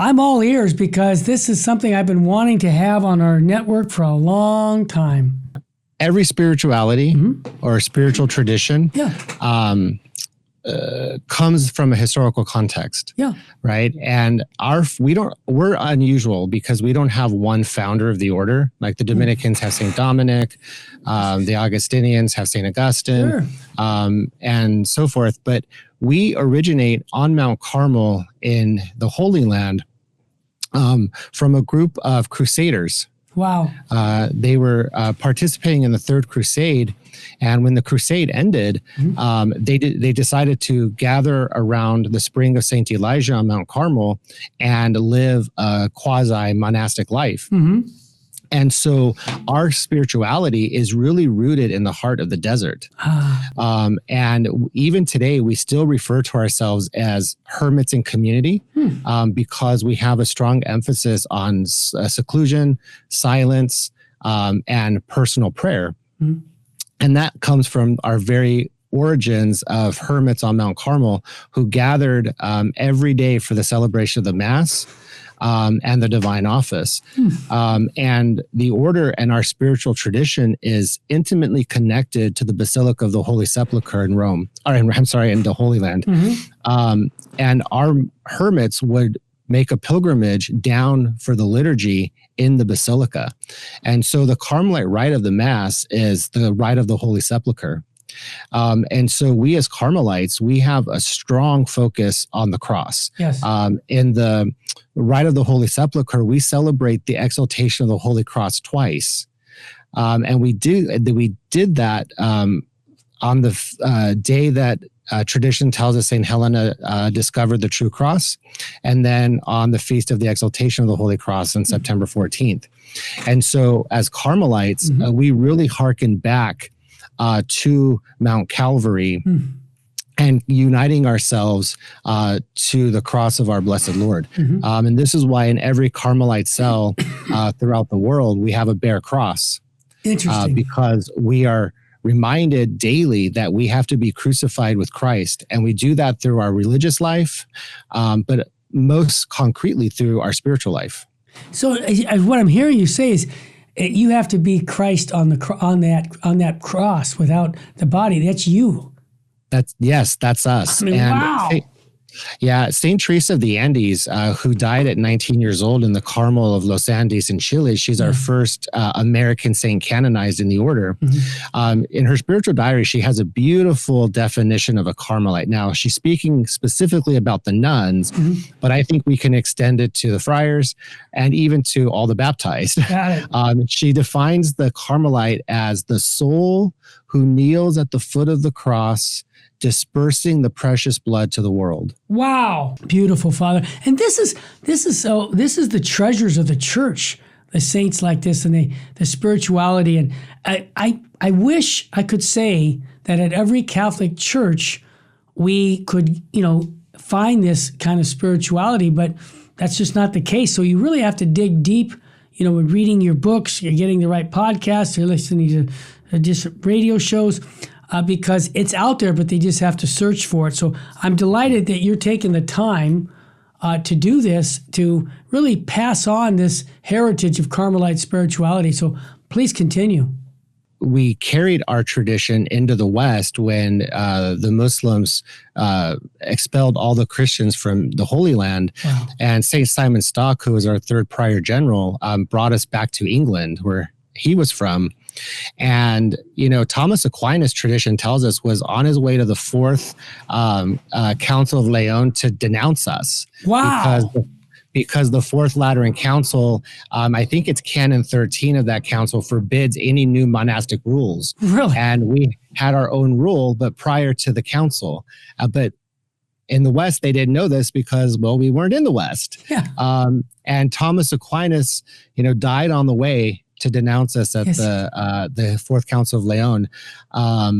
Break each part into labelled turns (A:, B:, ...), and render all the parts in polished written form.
A: I'm all ears because this is something I've been wanting to have on our network for a long time.
B: Every spirituality or spiritual tradition comes from a historical context.
A: Yeah.
B: Right. And we're unusual because we don't have one founder of the order. Like the Dominicans have St. Dominic, the Augustinians have St. Augustine, and so forth. But we originate on Mount Carmel in the Holy Land from a group of crusaders.
A: Wow.
B: They were participating in the Third Crusade. And when the crusade ended, they decided to gather around the spring of St. Elijah on Mount Carmel and live a quasi-monastic life. And so our spirituality is really rooted in the heart of the desert. And even today, we still refer to ourselves as hermits in community because we have a strong emphasis on seclusion, silence, and personal prayer. And that comes from our very origins of hermits on Mount Carmel who gathered every day for the celebration of the Mass and the divine office. And the order and our spiritual tradition is intimately connected to the Basilica of the Holy Sepulchre in Rome, in the Holy Land. And our hermits would make a pilgrimage down for the liturgy in the Basilica. And so the Carmelite rite of the Mass is the rite of the Holy Sepulchre. And so we as Carmelites, we have a strong focus on the cross.
A: Yes.
B: In the rite of the Holy Sepulchre, we celebrate the exaltation of the Holy Cross twice. And we did that on the day that tradition tells us St. Helena discovered the true cross, and then on the Feast of the Exaltation of the Holy Cross on September 14th. And so as Carmelites, we really hearken back to Mount Calvary and uniting ourselves to the cross of our blessed Lord. And this is why in every Carmelite cell throughout the world, we have a bare cross.
A: Interesting.
B: Because we are reminded daily that we have to be crucified with Christ. And we do that through our religious life, but most concretely through our spiritual life.
A: So what I'm hearing you say is you have to be Christ on that cross without the body. That's you.
B: That's us.
A: I mean, wow.
B: Saint Teresa of the Andes, who died at 19 years old in the Carmel of Los Andes in Chile. She's our first American saint canonized in the order. In her spiritual diary, she has a beautiful definition of a Carmelite. Now, she's speaking specifically about the nuns, but I think we can extend it to the friars and even to all the baptized.
A: Got it.
B: She defines the Carmelite as the soul who kneels at the foot of the cross, dispersing the precious blood to the world.
A: Wow. Beautiful, Father. And this is the treasures of the church, the saints like this and the spirituality. And I wish I could say that at every Catholic church we could, find this kind of spirituality, but that's just not the case. So you really have to dig deep, with reading your books, you're getting the right podcasts, you're listening to different radio shows. Because it's out there, but they just have to search for it. So I'm delighted that you're taking the time to do this, to really pass on this heritage of Carmelite spirituality. So please continue.
B: We carried our tradition into the West when the Muslims expelled all the Christians from the Holy Land.
A: Wow.
B: And St. Simon Stock, who was our third prior general, brought us back to England, where he was from. And, Thomas Aquinas tradition tells us was on his way to the fourth Council of Leon to denounce us.
A: Wow.
B: Because the Fourth Lateran Council, I think it's Canon 13 of that council, forbids any new monastic rules.
A: Really?
B: And we had our own rule, but prior to the council. But in the West, they didn't know this because, we weren't in the West.
A: Yeah.
B: And Thomas Aquinas, died on the way to denounce us at the Fourth Council of Leon. I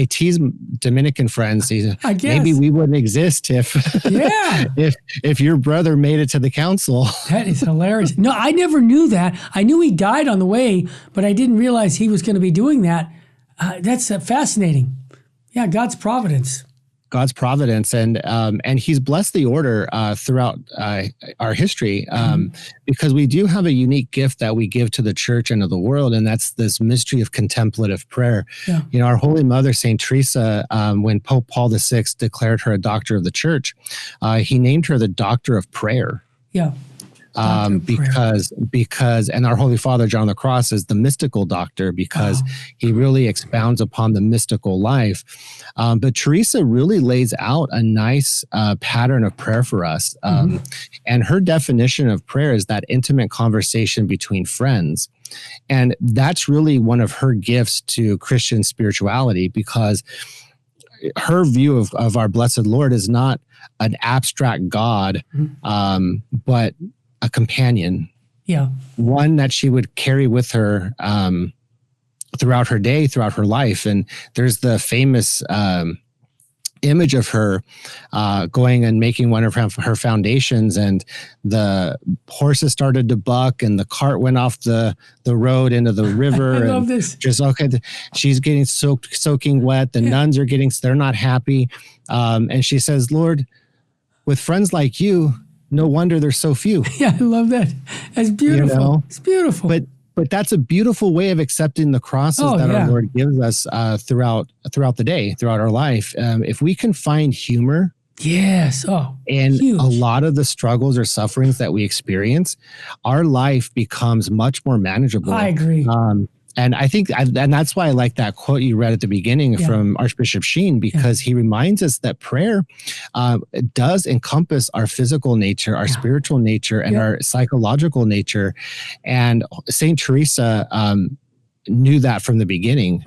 B: tease Dominican friends. Maybe we wouldn't exist if your brother made it to the council.
A: That is hilarious. No, I never knew that. I knew he died on the way, but I didn't realize he was going to be doing that. That's fascinating. Yeah, God's providence.
B: God's providence, and He's blessed the order throughout our history, because we do have a unique gift that we give to the church and to the world, and that's this mystery of contemplative prayer.
A: Yeah.
B: You know, our Holy Mother, Saint Teresa, when Pope Paul VI declared her a doctor of the church, he named her the Doctor of Prayer.
A: Yeah.
B: Because and our Holy Father John the Cross is the mystical doctor, because he really expounds upon the mystical life. But Teresa really lays out a nice pattern of prayer for us. And her definition of prayer is that intimate conversation between friends. And that's really one of her gifts to Christian spirituality, because her view of our blessed Lord is not an abstract God, but a companion, one that she would carry with her throughout her day, throughout her life. And there's the famous image of her going and making one of her foundations, and the horses started to buck, and the cart went off the road into the river.
A: I love this.
B: Just she's getting soaking wet. The nuns are they're not happy, and she says, "Lord, with friends like you, no wonder there's so few."
A: Yeah, I love that. That's beautiful. You know? It's beautiful.
B: But that's a beautiful way of accepting the crosses that our Lord gives us throughout the day, throughout our life. If we can find humor, in a lot of the struggles or sufferings that we experience, our life becomes much more manageable.
A: I agree.
B: And I think, and that's why I like that quote you read at the beginning from Archbishop Sheen, because he reminds us that prayer does encompass our physical nature, our spiritual nature, and our psychological nature. And Saint Teresa knew that from the beginning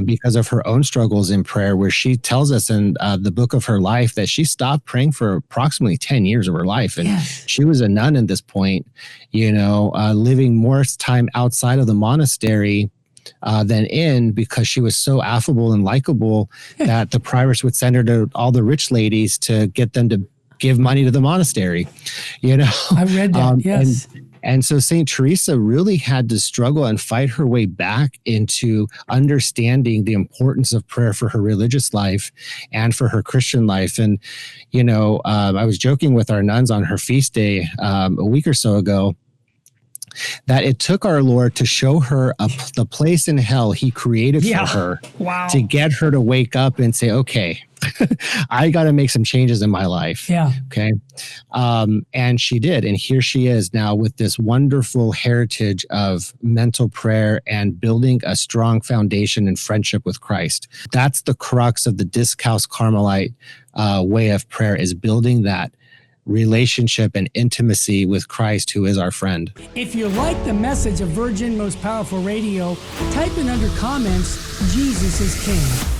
B: because of her own struggles in prayer, where she tells us in the book of her life that she stopped praying for approximately 10 years of her life. And she was a nun at this point, living more time outside of the monastery than in, because she was so affable and likable that the prioress would send her to all the rich ladies to get them to give money to the monastery.
A: I read that. Yes.
B: And so St. Teresa really had to struggle and fight her way back into understanding the importance of prayer for her religious life and for her Christian life. And, I was joking with our nuns on her feast day a week or so ago, that it took our Lord to show her the place in hell he created for her to get her to wake up and say, okay, I got to make some changes in my life.
A: Yeah.
B: Okay. And she did. And here she is now with this wonderful heritage of mental prayer and building a strong foundation in friendship with Christ. That's the crux of the Disc House Carmelite way of prayer, is building that relationship and intimacy with Christ, who is our friend.
A: If you like the message of Virgin Most Powerful Radio, type in under comments, Jesus is King.